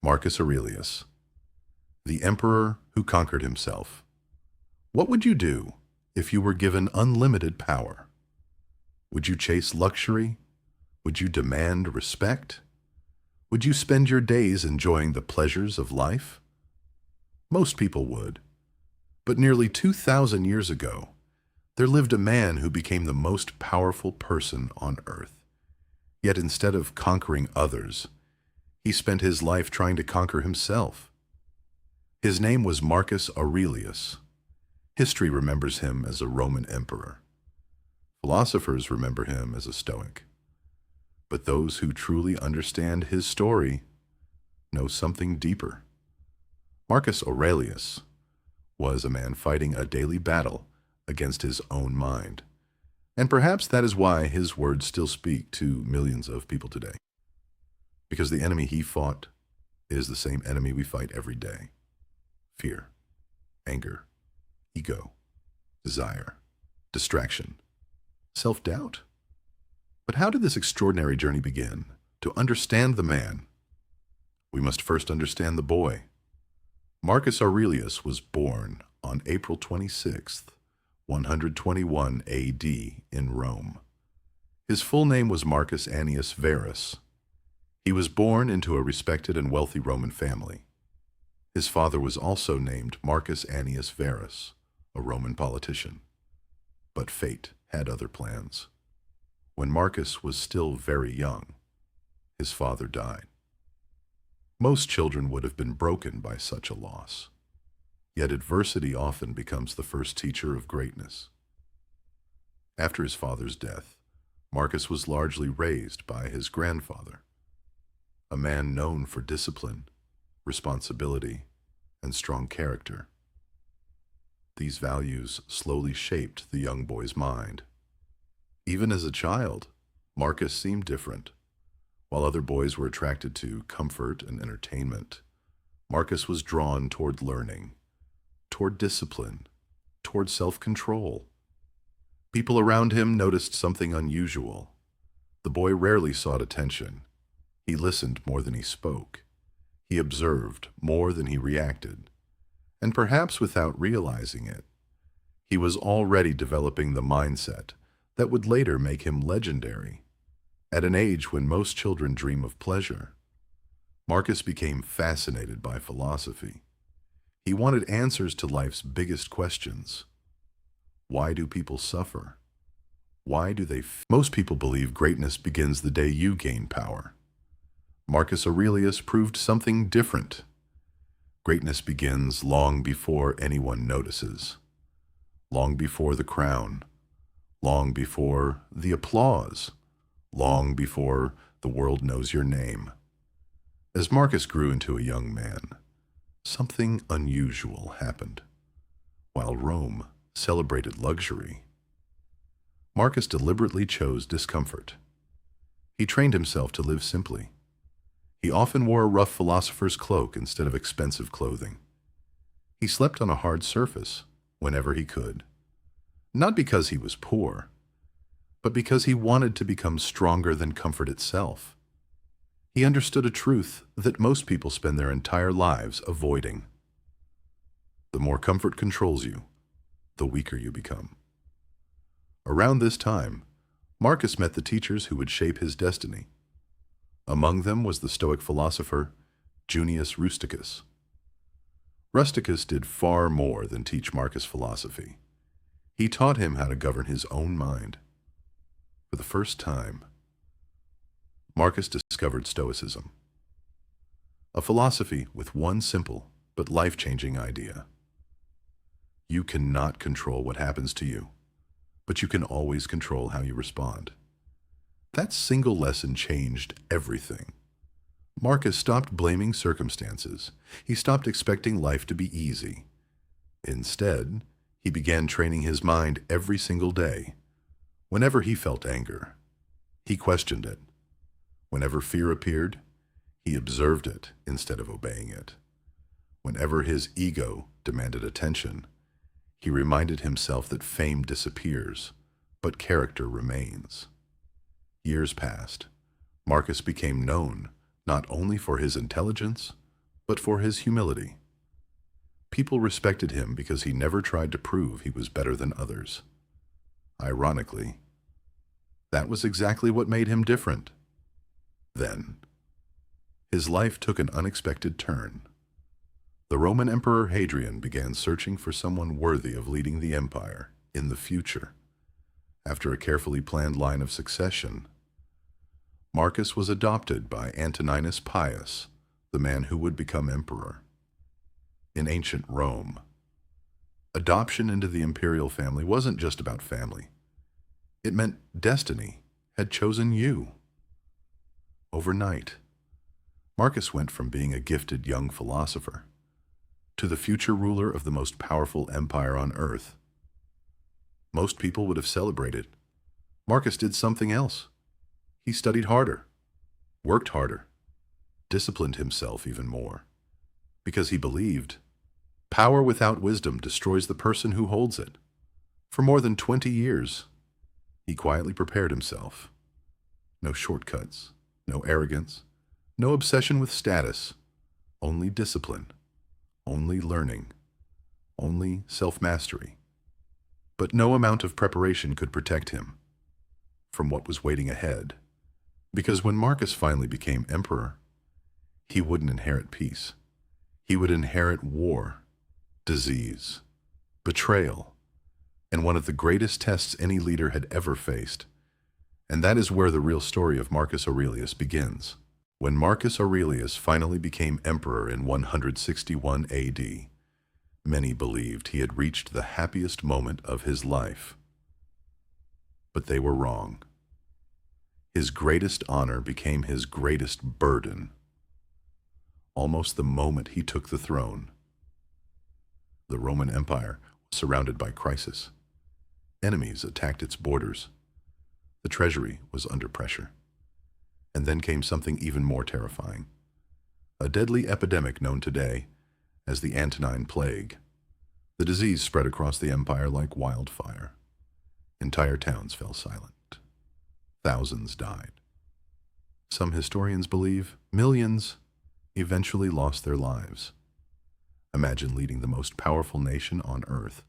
Marcus Aurelius, the emperor who conquered himself. What would you do if you were given unlimited power? Would you chase luxury? Would you demand respect? Would you spend your days enjoying the pleasures of life? Most people would. But nearly 2,000 years ago, there lived a man who became the most powerful person on earth. Yet instead of conquering others, he spent his life trying to conquer himself. His name was Marcus Aurelius. History remembers him as a Roman emperor. Philosophers remember him as a Stoic. But those who truly understand his story know something deeper. Marcus Aurelius was a man fighting a daily battle against his own mind. And perhaps that is why his words still speak to millions of people today. Because the enemy he fought is the same enemy we fight every day. Fear, anger, ego, desire, distraction, self-doubt. But how did this extraordinary journey begin? To understand the man, we must first understand the boy. Marcus Aurelius was born on April 26th, 121 AD in Rome. His full name was Marcus Annius Verus. He was born into a respected and wealthy Roman family. His father was also named Marcus Annius Verus, a Roman politician. But fate had other plans. When Marcus was still very young, his father died. Most children would have been broken by such a loss. Yet adversity often becomes the first teacher of greatness. After his father's death, Marcus was largely raised by his grandfather, a man known for discipline, responsibility, and strong character. These values slowly shaped the young boy's mind. Even as a child, Marcus seemed different. While other boys were attracted to comfort and entertainment, Marcus was drawn toward learning, toward discipline, toward self-control. People around him noticed something unusual. The boy rarely sought attention. He listened more than he spoke. He observed more than he reacted. And perhaps without realizing it, he was already developing the mindset that would later make him legendary. At an age when most children dream of pleasure, Marcus became fascinated by philosophy. He wanted answers to life's biggest questions. Why do people suffer? Why do they Most people believe greatness begins the day you gain power. Marcus Aurelius proved something different. Greatness begins long before anyone notices, long before the crown, long before the applause, long before the world knows your name. As Marcus grew into a young man, something unusual happened. While Rome celebrated luxury, Marcus deliberately chose discomfort. He trained himself to live simply. He often wore a rough philosopher's cloak instead of expensive clothing. He slept on a hard surface whenever he could, not because he was poor, but because he wanted to become stronger than comfort itself. He understood a truth that most people spend their entire lives avoiding. The more comfort controls you, the weaker you become. Around this time, Marcus met the teachers who would shape his destiny. Among them was the Stoic philosopher Junius Rusticus. Rusticus did far more than teach Marcus philosophy. He taught him how to govern his own mind. For the first time, Marcus discovered Stoicism, a philosophy with one simple but life-changing idea. You cannot control what happens to you, but you can always control how you respond. That single lesson changed everything. Marcus stopped blaming circumstances. He stopped expecting life to be easy. Instead, he began training his mind every single day. Whenever he felt anger, he questioned it. Whenever fear appeared, he observed it instead of obeying it. Whenever his ego demanded attention, he reminded himself that fame disappears, but character remains. Years passed. Marcus became known not only for his intelligence, but for his humility. People respected him because he never tried to prove he was better than others. Ironically, that was exactly what made him different. Then, his life took an unexpected turn. The Roman Emperor Hadrian began searching for someone worthy of leading the empire in the future. After a carefully planned line of succession, Marcus was adopted by Antoninus Pius, the man who would become emperor. In ancient Rome, adoption into the imperial family wasn't just about family. It meant destiny had chosen you. Overnight, Marcus went from being a gifted young philosopher to the future ruler of the most powerful empire on earth. Most people would have celebrated. Marcus did something else. He studied harder, worked harder, disciplined himself even more, because he believed power without wisdom destroys the person who holds it. For more than 20 years, he quietly prepared himself. No shortcuts, no arrogance, no obsession with status, only discipline, only learning, only self-mastery. But no amount of preparation could protect him from what was waiting ahead, because when Marcus finally became emperor, he wouldn't inherit peace. He would inherit war, disease, betrayal, and one of the greatest tests any leader had ever faced. And that is where the real story of Marcus Aurelius begins. When Marcus Aurelius finally became emperor in 161 AD, many believed he had reached the happiest moment of his life. But they were wrong. His greatest honor became his greatest burden. Almost the moment he took the throne, the Roman Empire was surrounded by crisis. Enemies attacked its borders. The treasury was under pressure. And then came something even more terrifying. A deadly epidemic known today as the Antonine Plague. The disease spread across the empire like wildfire. Entire towns fell silent. Thousands died. Some historians believe millions eventually lost their lives. Imagine leading the most powerful nation on earth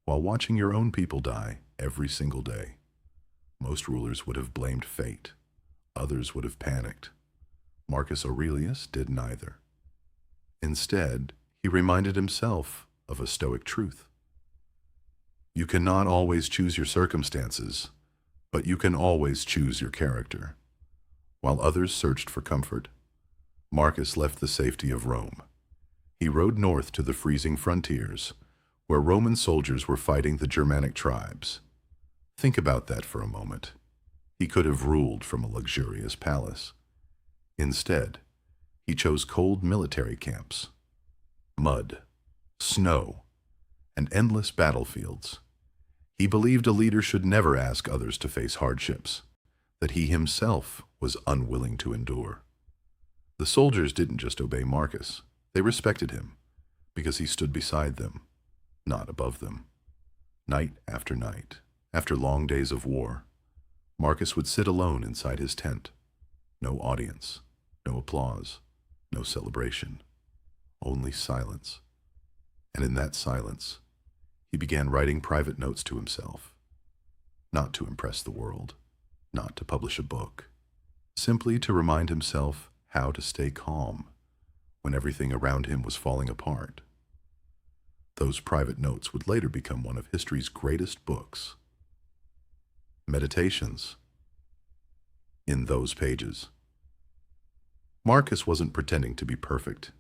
while watching your own people die every single day. Most rulers would have blamed fate. Others would have panicked. Marcus Aurelius did neither. Instead, he reminded himself of a Stoic truth. You cannot always choose your circumstances, but you can always choose your character. While others searched for comfort, Marcus left the safety of Rome. He rode north to the freezing frontiers, where Roman soldiers were fighting the Germanic tribes. Think about that for a moment. He could have ruled from a luxurious palace. Instead, he chose cold military camps, mud, snow, and endless battlefields. He believed a leader should never ask others to face hardships that he himself was unwilling to endure. The soldiers didn't just obey Marcus. They respected him because he stood beside them, not above them. Night after night, after long days of war, Marcus would sit alone inside his tent. No audience, no applause, no celebration, only silence. And in that silence, he began writing private notes to himself, not to impress the world, not to publish a book, simply to remind himself how to stay calm when everything around him was falling apart. Those private notes would later become one of history's greatest books. Meditations. In those pages, Marcus wasn't pretending to be perfect.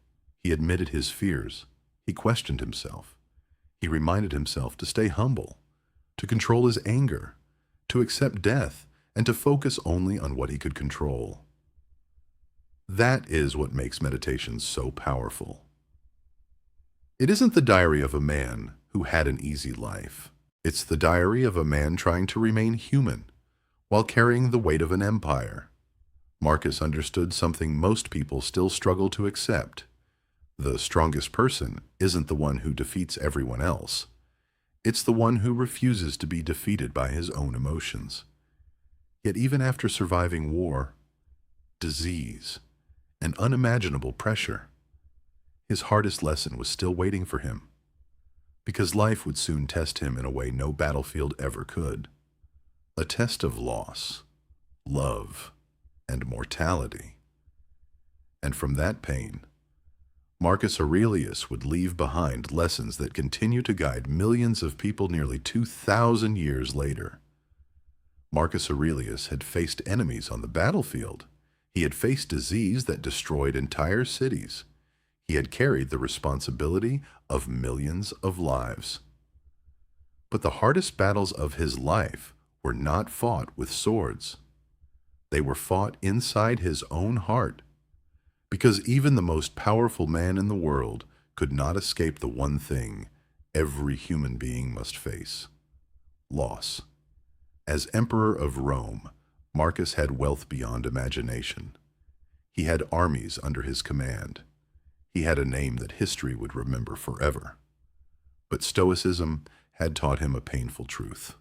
He admitted his fears. He questioned himself. He reminded himself to stay humble, to control his anger, to accept death, and to focus only on what he could control. That is what makes meditation so powerful. It isn't the diary of a man who had an easy life. It's the diary of a man trying to remain human while carrying the weight of an empire. Marcus understood something most people still struggle to accept. The strongest person isn't the one who defeats everyone else. It's the one who refuses to be defeated by his own emotions. Yet even after surviving war, disease, and unimaginable pressure, his hardest lesson was still waiting for him, because life would soon test him in a way no battlefield ever could. A test of loss, love, and mortality. And from that pain, Marcus Aurelius would leave behind lessons that continue to guide millions of people nearly 2,000 years later. Marcus Aurelius had faced enemies on the battlefield. He had faced disease that destroyed entire cities. He had carried the responsibility of millions of lives. But the hardest battles of his life were not fought with swords. They were fought inside his own heart, because even the most powerful man in the world could not escape the one thing every human being must face: loss. As Emperor of Rome, Marcus had wealth beyond imagination. He had armies under his command. He had a name that history would remember forever. But Stoicism had taught him a painful truth.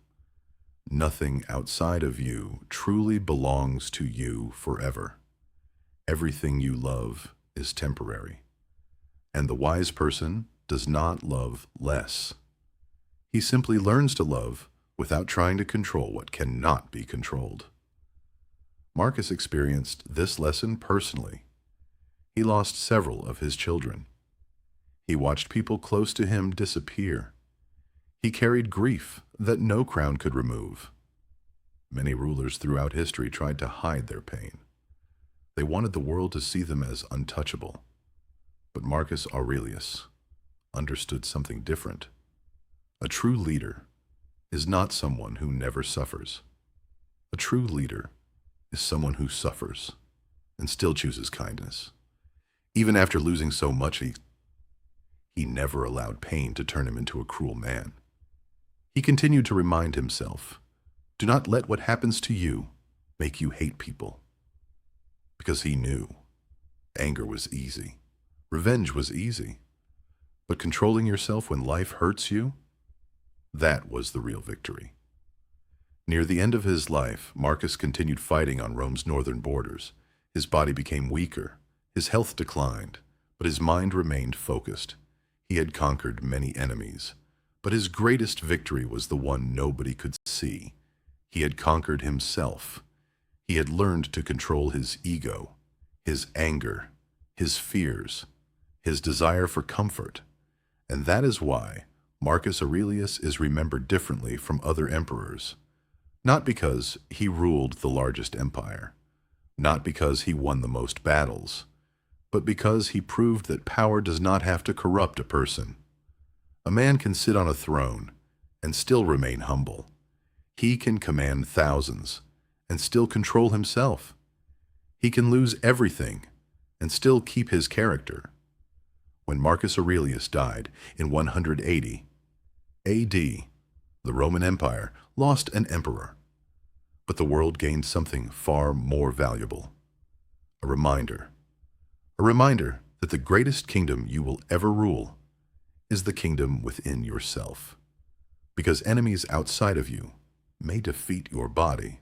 Nothing outside of you truly belongs to you forever. Everything you love is temporary, and the wise person does not love less. He simply learns to love without trying to control what cannot be controlled. Marcus experienced this lesson personally. He lost several of his children. He watched people close to him disappear. He carried grief that no crown could remove. Many rulers throughout history tried to hide their pain. They wanted the world to see them as untouchable. But Marcus Aurelius understood something different. A true leader is not someone who never suffers. A true leader is someone who suffers and still chooses kindness. Even after losing so much, he never allowed pain to turn him into a cruel man. He continued to remind himself, do not let what happens to you make you hate people. Because he knew anger was easy, revenge was easy, but controlling yourself when life hurts you, that was the real victory. Near the end of his life, Marcus continued fighting on Rome's northern borders. His body became weaker, his health declined, but his mind remained focused. He had conquered many enemies, but his greatest victory was the one nobody could see. He had conquered himself. He had learned to control his ego, his anger, his fears, his desire for comfort. And that is why Marcus Aurelius is remembered differently from other emperors. Not because he ruled the largest empire, not because he won the most battles, but because he proved that power does not have to corrupt a person. A man can sit on a throne and still remain humble. He can command thousands and still control himself. He can lose everything and still keep his character. When Marcus Aurelius died in 180 A.D., the Roman Empire lost an emperor, but the world gained something far more valuable: a reminder that the greatest kingdom you will ever rule is the kingdom within yourself, because enemies outside of you may defeat your body,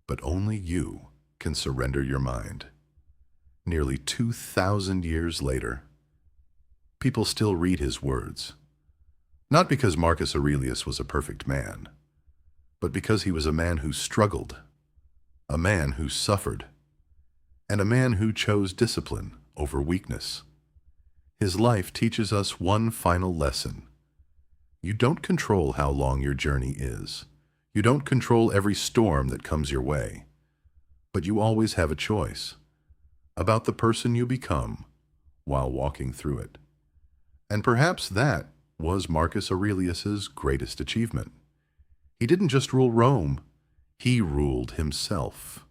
but only you can surrender your mind. Nearly 2,000 years later, people still read his words, not because Marcus Aurelius was a perfect man, but because he was a man who struggled, a man who suffered, and a man who chose discipline over weakness. His life teaches us one final lesson. You don't control how long your journey is. You don't control every storm that comes your way, but you always have a choice about the person you become while walking through it. And perhaps that was Marcus Aurelius's greatest achievement. He didn't just rule Rome, he ruled himself.